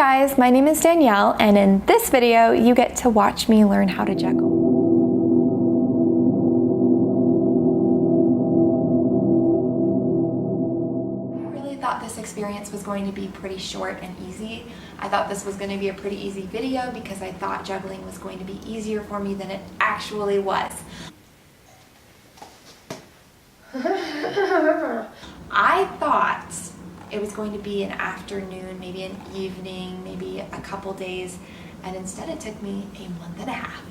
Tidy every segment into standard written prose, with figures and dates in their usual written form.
guys, my name is Danielle, and in this video, you get to watch me learn how to juggle. I really thought this experience was going to be pretty short and easy. I thought this was going to be a pretty easy video because I thought juggling was going to be easier for me than it actually was. I thought it was going to be an afternoon, maybe an evening, maybe a couple days, and instead it took me a month and a half.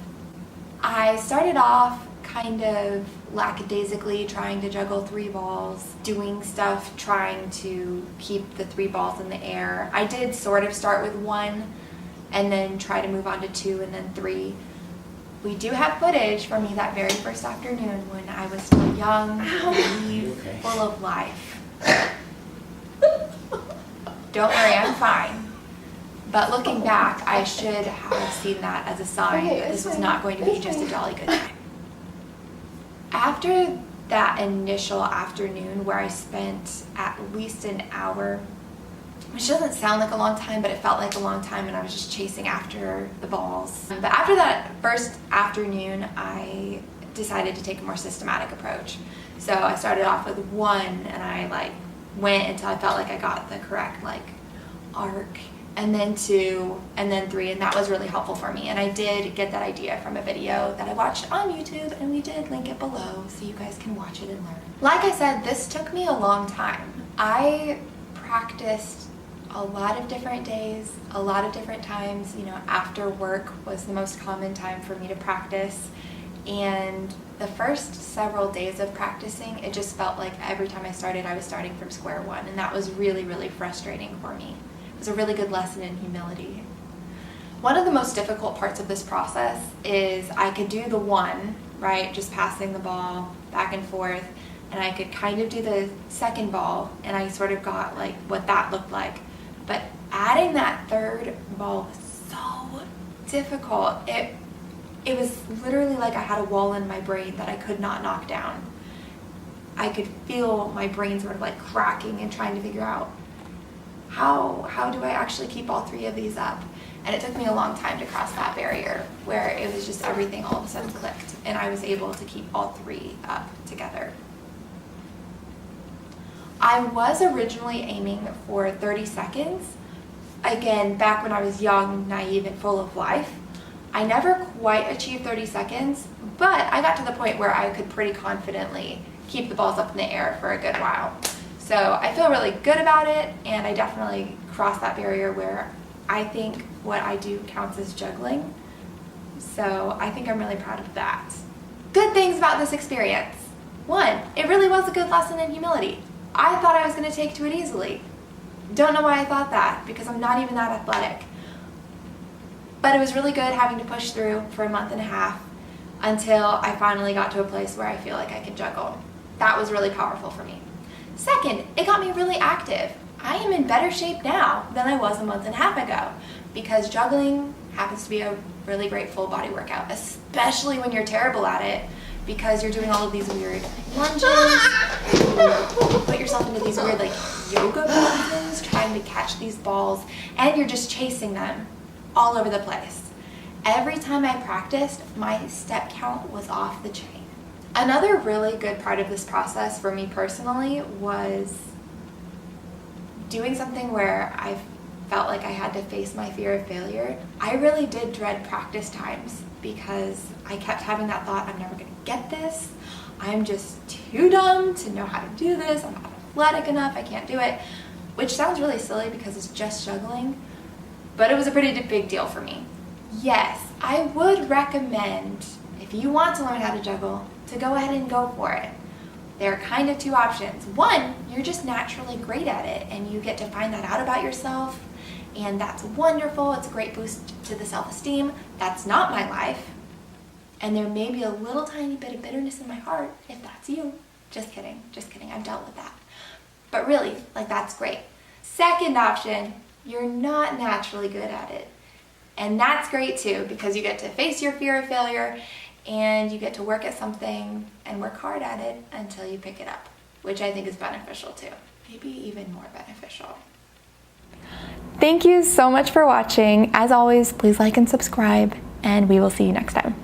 I started off kind of lackadaisically trying to juggle 3 balls, doing stuff trying to keep the 3 balls in the air. I did sort of start with 1 and then try to move on to 2 and then 3. We do have footage from me that very first afternoon when I was still young, naive, full of life. Don't worry, I'm fine. But looking back, I should have seen that as a sign that this was not going to be just a jolly good time. After that initial afternoon where I spent at least an hour, which doesn't sound like a long time, but it felt like a long time, and I was just chasing after the balls. But after that first afternoon, I decided to take a more systematic approach. So I started off with 1, and I went until I felt like I got the correct arc, and then 2, and then 3, and that was really helpful for me. And I did get that idea from a video that I watched on YouTube, and we did link it below so you guys can watch it and learn. Like I said, this took me a long time. I practiced a lot of different days, a lot of different times. After work was the most common time for me to practice. And the first several days of practicing, it just felt like every time I started, I was starting from square one. And that was really, really frustrating for me. It was a really good lesson in humility. One of the most difficult parts of this process is I could do the 1, right? Just passing the ball back and forth. And I could kind of do the second ball, and I sort of got what that looked like. But adding that 3rd ball was so difficult. It was literally like I had a wall in my brain that I could not knock down. I could feel my brain sort of cracking and trying to figure out how do I actually keep all 3 of these up? And it took me a long time to cross that barrier where it was just everything all of a sudden clicked and I was able to keep all 3 up together. I was originally aiming for 30 seconds. Again, back when I was young, naive, and full of life. I never quite achieved 30 seconds, but I got to the point where I could pretty confidently keep the balls up in the air for a good while. So I feel really good about it, and I definitely crossed that barrier where I think what I do counts as juggling. So I think I'm really proud of that. Good things about this experience. 1, it really was a good lesson in humility. I thought I was going to take to it easily. Don't know why I thought that, because I'm not even that athletic. But it was really good having to push through for a month and a half until I finally got to a place where I feel like I can juggle. That was really powerful for me. 2nd, it got me really active. I am in better shape now than I was a month and a half ago because juggling happens to be a really great full body workout, especially when you're terrible at it because you're doing all of these weird lunges. You put yourself into these weird yoga poses trying to catch these balls, and you're just chasing them all over the place. Every time I practiced, my step count was off the chain. Another really good part of this process for me personally was doing something where I felt like I had to face my fear of failure. I really did dread practice times because I kept having that thought, I'm never going to get this. I'm just too dumb to know how to do this. I'm not athletic enough. I can't do it. Which sounds really silly because it's just juggling, but it was a pretty big deal for me. Yes, I would recommend, if you want to learn how to juggle, to go ahead and go for it. There are kind of 2 options. 1, you're just naturally great at it and you get to find that out about yourself, and that's wonderful. It's a great boost to the self-esteem. That's not my life. And there may be a little tiny bit of bitterness in my heart if that's you. Just kidding, I've dealt with that. But really, that's great. 2nd option, you're not naturally good at it. And that's great too, because you get to face your fear of failure and you get to work at something and work hard at it until you pick it up, which I think is beneficial too. Maybe even more beneficial. Thank you so much for watching. As always, please like and subscribe, and we will see you next time.